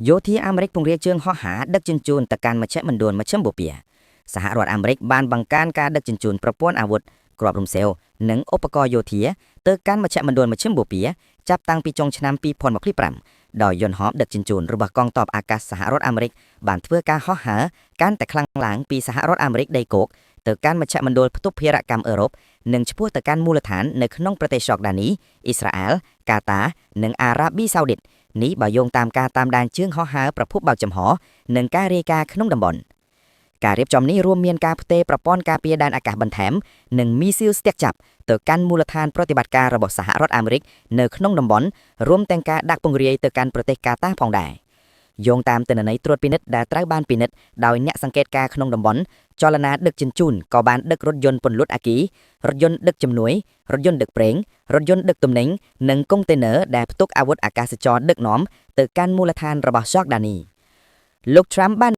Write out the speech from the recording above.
យោធាអាមេរិកពង្រាយជើងហោះហើរដឹកជញ្ជូនទៅកាន់មជ្ឈមណ្ឌលមជ្ឈិមបូព៌ាសហរដ្ឋអាមេរិកបានបង្កើនការដឹកជញ្ជូនប្រព័ន្ធអាវុធគ្រាប់រំសេវនិងឧបករណ៍យោធាទៅកាន់មជ្ឈមណ្ឌលមជ្ឈិមបូព៌ាចាប់តាំងពីចុងឆ្នាំ2025ដោយយន្តហោះដឹកជញ្ជូនរបស់កងទ័ពអាកាសសហរដ្ឋអាមេរិកបានធ្វើការហោះហើរកាន់តែខ្លាំងឡើងពីសហរដ្ឋអាមេរិកដីគោកទៅកាន់មជ្ឈមណ្ឌលផ្ទុះភារកម្មអឺរ៉ុបនិងឆ្ពោះទៅកាន់មូលដ្ឋាននៅក្នុងប្រទេសយូដានីអ៊ីស្រាអែលកាតានិងអារ៉ាប៊ីសាអូឌីតនេះបើយោងតាមការតាមដានជើងហោះហើរប្រភពបើកចំហនិងការរាយការណ៍ក្នុងតំបន់ការរៀបចំនេះរួមមានការផ្ទេរប្រព័ន្ធការពារដែនអាកាសបន្ថែមនិងមីស៊ីលស្ទាក់ចាប់ទៅកាន់មូលដ្ឋានប្រតិបត្តិការរបស់សហរដ្ឋអាមេរិកនៅក្នុងតំបន់រួមទាំងការដាក់ពង្រាយទៅកាន់ប្រទេសកាតាផងដែរយោងតាមទិន្នន័យត្រួតពិនិត្យដែលត្រូវបានពិនិត្យដោយអ្នកសង្កេតការណ៍ក្នុងតំបន់ចលនាដឹកជញ្ជូនក៏បានដឹករថយន្តពន្លត់អគ្គីរថយន្តដឹកជំនួយរថយន្តដឹកប្រេងរថយន្តដឹកទំនិញនិងកុងតេន័រដែលផ្ទុកអាវុធអាកាសចរដឹកនាំទៅកាន់មូលដ្ឋានរបស់យូដានីលោក Trump បាន